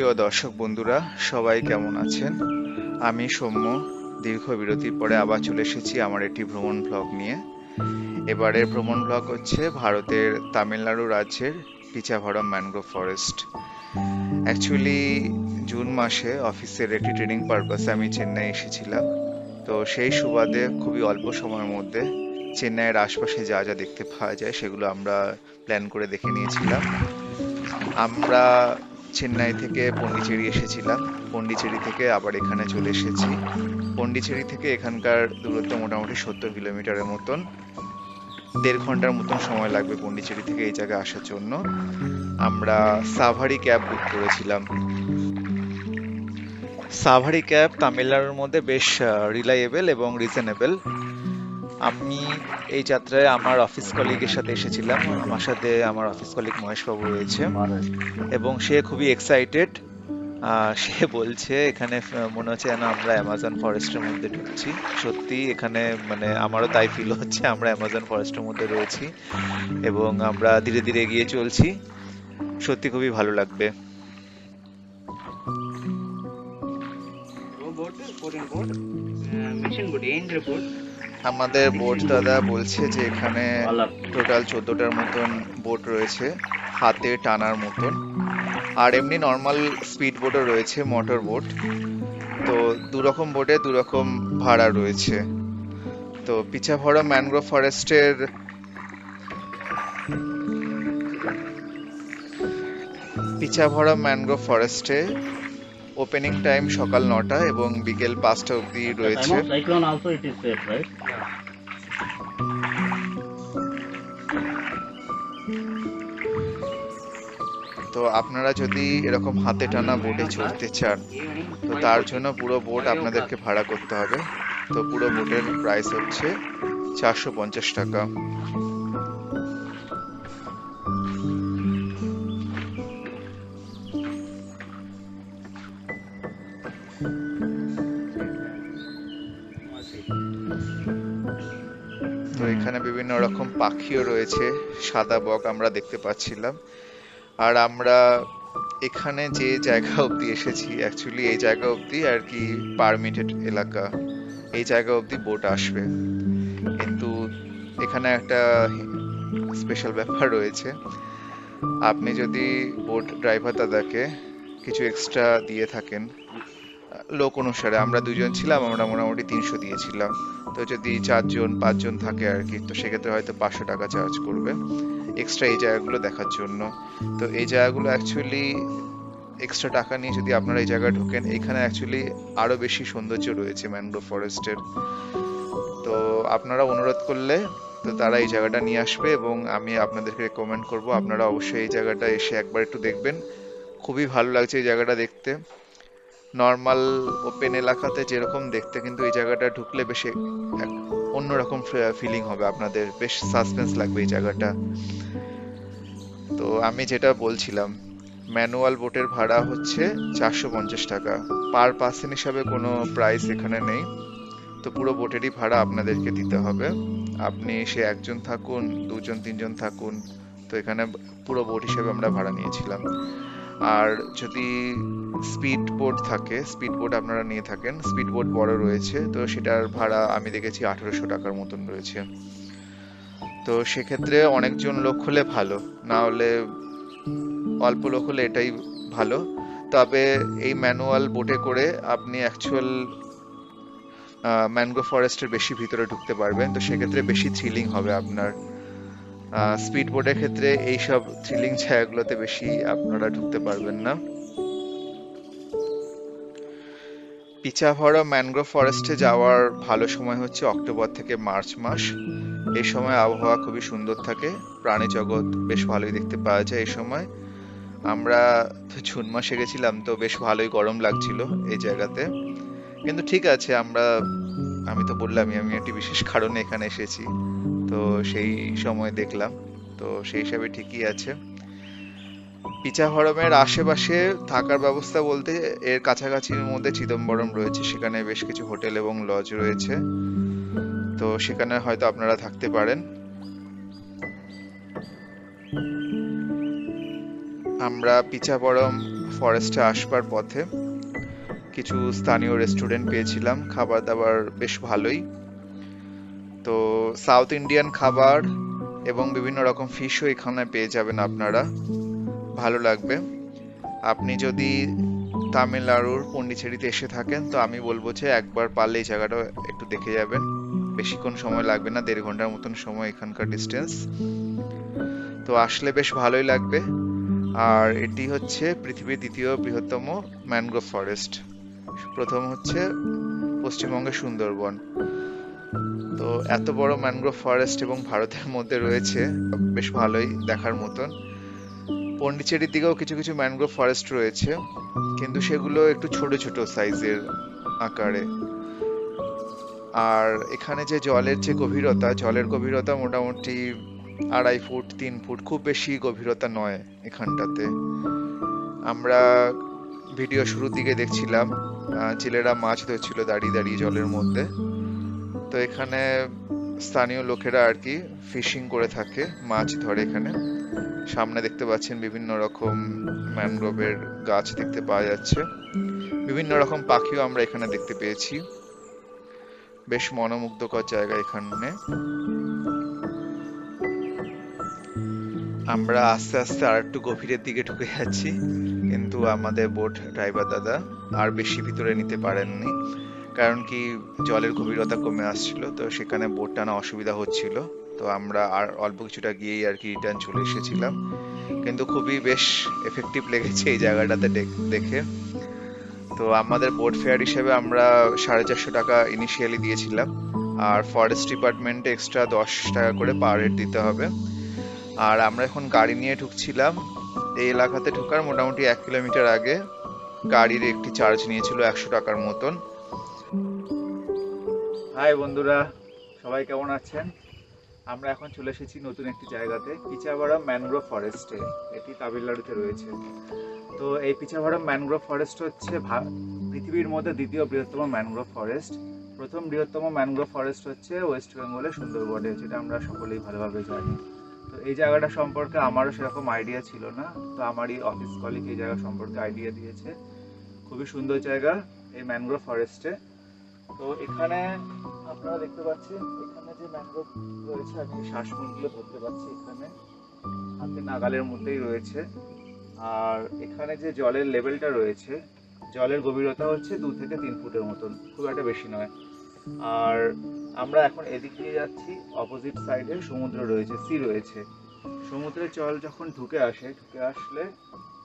প্রিয় দর্শক বন্ধুরা, সবাই কেমন আছেন? আমি সৌম্য। দীর্ঘ বিরতির পরে আবার চলে এসেছি আমার একটি ভ্রমণ ব্লগ নিয়ে। এবারের ভ্রমণ ব্লগ হচ্ছে ভারতের তামিলনাড়ু রাজ্যের Pichavaram mangrove forest. Actually June মাসে অফিসের একটি ট্রেনিং পারপাসে আমি চেন্নাই এসেছিলাম। তো সেই সুবাদে খুবই অল্প সময়ের মধ্যে চেন্নাইয়ের আশপাশে যা যা দেখতে পাওয়া যায় সেগুলো আমরা প্ল্যান করে দেখে নিয়েছিলাম। আমরা চেন্নাই থেকে পন্ডিচেরি এসেছিলাম। পন্ডিচেরি থেকে আবার এখানে চলে এসেছি। পন্ডিচেরি থেকে এখানকার দূরত্ব মোটামুটি 70 কিলোমিটারের মতন। 1.5 ঘন্টার মতন সময় লাগবে পন্ডিচেরি থেকে এই জায়গায় আসার জন্য। আমরা সাভারি ক্যাব বুক করেছিলাম। সাভারি ক্যাব তামিলনাড়ুর মধ্যে বেশ রিলায়েবল এবং রিজনেবল। আমি এই যাত্রায় আমার অফিস কলিগের সাথে এসেছিলাম। আমার সাথে আমার অফিস কলিগ মহেশবাবু রয়েছে এবং সে খুবই এক্সাইটেড। সে বলছে এখানে মনে হচ্ছে যেন আমরা অ্যামাজন ফরেস্টের মধ্যে ঢুকছি। সত্যি এখানে মানে আমারও তাই ফিল হচ্ছে, আমরা অ্যামাজন ফরেস্টের মধ্যে রয়েছি এবং আমরা ধীরে ধীরে এগিয়ে চলছি। সত্যি খুবই ভালো লাগবে। আমাদের বোট দাদা বলছে যে এখানে টোটাল 14টার মতন বোট রয়েছে, হাতে টানার মতন। আর এমনি নর্মাল স্পিড বোটও রয়েছে, মোটর বোট। তো দুরকম বোটে দুরকম ভাড়া রয়েছে। তো পিচাভরম ম্যানগ্রোভ ফরেস্টে ওপেনিং টাইম সকাল 9টা এবং বিকেল 5টা অবধি At the time রয়েছে। of cyclone also it is safe, right? তো আপনারা যদি এরকম হাতে টানা বোটে চড়তে চান তো তার জন্য পুরো বোট আপনাদেরকে ভাড়া করতে হবে। তো পুরো বোটের প্রাইস হচ্ছে 450 টাকা। তো এখানে বিভিন্ন রকম পাখিও রয়েছে, সাদা বক আমরা দেখতে পাচ্ছিলাম। আর আমরা এখানে যে জায়গা অবধি এসেছি, অ্যাকচুয়ালি এই জায়গা অবধি আর কি পারমিটেড এলাকা, এই জায়গা অবধি বোট আসবে। কিন্তু এখানে একটা স্পেশাল ব্যাপার রয়েছে। আপনি যদি বোট ড্রাইভার দাদাকে কিছু এক্সট্রা দিয়ে থাকেন, লোক অনুসারে আমরা দুজন ছিলাম, আমরা মোটামুটি 300 দিয়েছিলাম। তো যদি 4জন 5জন থাকে আর কি, তো সেক্ষেত্রে হয়তো 500 টাকা চার্জ করবে এক্সট্রা এই জায়গাগুলো দেখার জন্য। তো এই জায়গাগুলো অ্যাকচুয়ালি এক্সট্রা টাকা নিয়ে যদি আপনারা এই জায়গায় ঢোকেন, এখানে অ্যাকচুয়ালি আরো বেশি সৌন্দর্য রয়েছে ম্যানগ্রোভ ফরেস্টের। তো আপনারা অনুরোধ করলে তো তারা এই জায়গাটা নিয়ে আসবে এবং আমি আপনাদেরকে রেকমেন্ড করব আপনারা অবশ্যই এই জায়গাটা এসে একবার একটু দেখবেন। খুবই ভালো লাগছে এই জায়গাটা দেখতে। নর্মাল ওপেন এলাকাতে যেরকম দেখতে, কিন্তু এই জায়গাটা ঢুকলে বেশ অন্যরকম ফিলিং হবে আপনাদের, বেশ সাসপেন্স লাগবে এই জায়গাটা। তো আমি যেটা বলছিলাম, ম্যানুয়াল বোটের ভাড়া হচ্ছে 450 টাকা। পার পার্সন হিসাবে কোনো প্রাইস এখানে নেই। তো পুরো বোটেরই ভাড়া আপনাদেরকে দিতে হবে। আপনি সে একজন থাকুন, 2জন 3জন থাকুন, তো এখানে পুরো বোট হিসেবে আমরা ভাড়া নিয়েছিলাম। আর যদি স্পিড বোট থাকে, স্পিড বোট আপনারা নিয়ে থাকেন, স্পিড বোট বড় রয়েছে, তো সেটার ভাড়া আমি দেখেছি 1800 টাকার মতন রয়েছে। তো সেক্ষেত্রে অনেকজন লোক হলে ভালো, না হলে অল্প লোক হলে এটাই ভালো। তবে এই ম্যানুয়াল বোটে করে আপনি অ্যাকচুয়াল ম্যানগ্রোভ ফরেস্টের বেশি ভিতরে ঢুকতে পারবেন, তো সেক্ষেত্রে বেশি থ্রিলিং হবে আপনার। স্পিড বোটের ক্ষেত্রে এইসব থ্রিলিং জায়গাগুলোতে বেশি আপনারা ঢুকতে পারবেন না। পিচাভরম ম্যানগ্রোভ ফরেস্টে যাওয়ার ভালো সময় হচ্ছে অক্টোবর থেকে মার্চ মাস। এই সময় আবহাওয়া খুবই সুন্দর থাকে, প্রাণী জগৎ বেশ ভালোই দেখতে পাওয়া যায় এই সময়। আমরা তো জুন মাসে গেছিলাম, তো বেশ ভালোই গরম লাগছিল এই জায়গাতে। কিন্তু ঠিক আছে, আমি তো বললামই আমি একটি বিশেষ কারণে এখানে এসেছি, তো সেই সময় দেখলাম। তো সেই হিসাবে ঠিকই আছে। পিচাভরমের আশেপাশে থাকার ব্যবস্থা বলতে এর কাছাকাছির মধ্যে চিদম্বরম রয়েছে, সেখানে বেশ কিছু হোটেল এবং লজ রয়েছে, তো সেখানে হয়তো আপনারা থাকতে পারেন। আমরা পিচাভরম ফরেস্টে আসবার পথে কিছু স্থানীয় রেস্টুরেন্ট পেয়েছিলাম, খাবার দাবার বেশ ভালোই। তো সাউথ ইন্ডিয়ান খাবার এবং বিভিন্ন রকম ফিশও এখানে পেয়ে যাবেন আপনারা, ভালো লাগবে। আপনি যদি তামিলনাড়ুর পন্ডিচেরিতে এসে থাকেন তো আমি বলবো যে একবার পারলে এই জায়গাটা একটু দেখে যাবেন। বেশিক্ষণ সময় লাগবে না, 1.5 ঘন্টার মতন সময় এখানকার ডিস্টেন্স। তো আসলে বেশ ভালোই লাগবে। আর এটি হচ্ছে পৃথিবীর দ্বিতীয় বৃহত্তম ম্যানগ্রোভ ফরেস্ট। প্রথম হচ্ছে পশ্চিমবঙ্গের সুন্দরবন। তো এত বড় ম্যানগ্রোভ ফরেস্ট এবং ভারতের মধ্যে রয়েছে, বেশ ভালোই দেখার মতন। পন্ডিচেরির দিকেও কিছু কিছু ম্যানগ্রোভ ফরেস্ট রয়েছে, কিন্তু সেগুলো একটু ছোট ছোট সাইজের আকারে। আর এখানে যে জলের গভীরতা মোটামুটি 2.5 ফুট 3 ফুট, খুব বেশি গভীরতা নয় এখানটাতে। আমরা ভিডিও শুরুর দিকে দেখছিলাম জেলেরা মাছ ধরছিল দাঁড়িয়ে দাঁড়িয়ে জলের মধ্যে। তো এখানে স্থানীয় লোকেরা আর কি ফিশিং করে থাকে, মাছ ধরে এখানে। সামনে দেখতে পাচ্ছেন বিভিন্ন রকম ম্যানগ্রোভের গাছ দেখতে পাওয়া যাচ্ছে। বিভিন্ন রকম পাখিও আমরা এখানে দেখতে পেয়েছি। বেশ মনোমুগ্ধকর জায়গা এখানে। আমরা আস্তে আস্তে আর একটু গভীরের দিকে ঢুকে যাচ্ছি, কিন্তু আমাদের বোট ড্রাইভার দাদা আর বেশি ভিতরে নিতে পারেননি, কারণ কি জলের গভীরতা কমে আসছিল, তো সেখানে বোট টানা অসুবিধা হচ্ছিল। তো আমরা আর অল্প কিছুটা গিয়েই আর কি রিটার্ন চলে এসেছিলাম। কিন্তু খুবই বেশ এফেক্টিভ লেগেছে এই জায়গাটাতে দেখে। তো আমাদের বোট ফেয়ার হিসেবে আমরা 450 টাকা ইনিশিয়ালি দিয়েছিলাম, আর ফরেস্ট ডিপার্টমেন্টে এক্সট্রা 10 টাকা করে পার হেড দিতে হবে। আর আমরা এখন গাড়ি নিয়ে ঢুকছিলাম। এই এলাকাতে ঢোকার মোটামুটি 1 কিলোমিটার আগে গাড়ির একটি চার্জ নিয়েছিল 100 টাকার মতন। হাই বন্ধুরা, সবাই কেমন আছেন? আমরা এখন চলে এসেছি নতুন একটি জায়গাতে, পিচাভারাম ম্যানগ্রোভ ফরেস্টে। এটি তামিলনাড়ুতে রয়েছে। তো এই পিচাভারাম ম্যানগ্রোভ ফরেস্ট হচ্ছে পৃথিবীর মধ্যে দ্বিতীয় বৃহত্তম ম্যানগ্রোভ ফরেস্ট। প্রথম বৃহত্তম ম্যানগ্রোভ ফরেস্ট হচ্ছে ওয়েস্ট বেঙ্গলের সুন্দরবনে, যেটা আমরা সকলেই ভালোভাবে জানি। তো এই জায়গাটা সম্পর্কে আমারও সেরকম আইডিয়া ছিল না, তো আমারই অফিস কলিগ এই জায়গা সম্পর্কে আইডিয়া দিয়েছে। খুবই সুন্দর জায়গা এই ম্যানগ্রোভ ফরেস্টে। তো এখানে আপনারা দেখতে পাচ্ছেন, এখানে যে ম্যানগ্রোভ রয়েছে, আমি শ্বাসমূলগুলো ধরতে পারছি, এখানে হাতে নাগালের মধ্যেই রয়েছে। আর এখানে যে জলের লেভেলটা রয়েছে, জলের গভীরতা হচ্ছে 2 থেকে 3 ফুটের মতন, খুব একটা বেশি নয়। আর আমরা এখন এদিক দিয়ে যাচ্ছি, অপোজিট সাইডে সমুদ্র রয়েছে, সি রয়েছে। সমুদ্রের জল যখন ঢুকে আসলে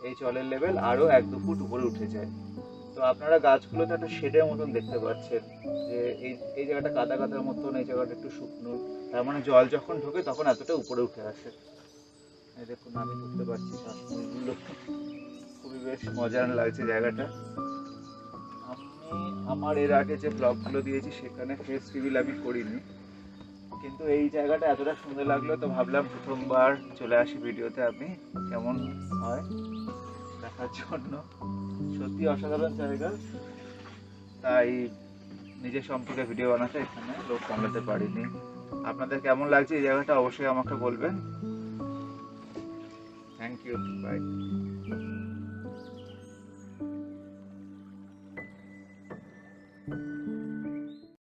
এই জলের লেভেল আরো 1-2 ফুট উপরে উঠে যায়। তো আপনারা গাছগুলোতে একটা শেডের মতন দেখতে পাচ্ছেন, যে এই জায়গাটা কাদা কাদার মতন, এই জায়গাটা একটু শুকনো। তার মানে জল যখন ঢোকে তখন এতটা উপরে উঠে আসে। এই দেখুন, আমি ঢুকতে পারছি শ্বাসমূলগুলো, খুবই বেশ মজার লাগছে জায়গাটা। আমি আমার এর আগে যে ব্লগগুলো দিয়েছি সেখানে ফেস রিভিল আমি করিনি, কিন্তু এই জায়গাটা এতটা সুন্দর লাগলো তো ভাবলাম প্রথমবার চলে আসি ভিডিওতে, আমি কেমন হয় দেখার জন্য। সত্যি অসাধারণ জায়গা, তাই নিজের সম্পর্কে ভিডিও বানাতে এখানে লোক সামলাতে পারিনি। আপনাদের কেমন লাগছে এই জায়গাটা অবশ্যই আমাকে বলবেন। Thank you, by.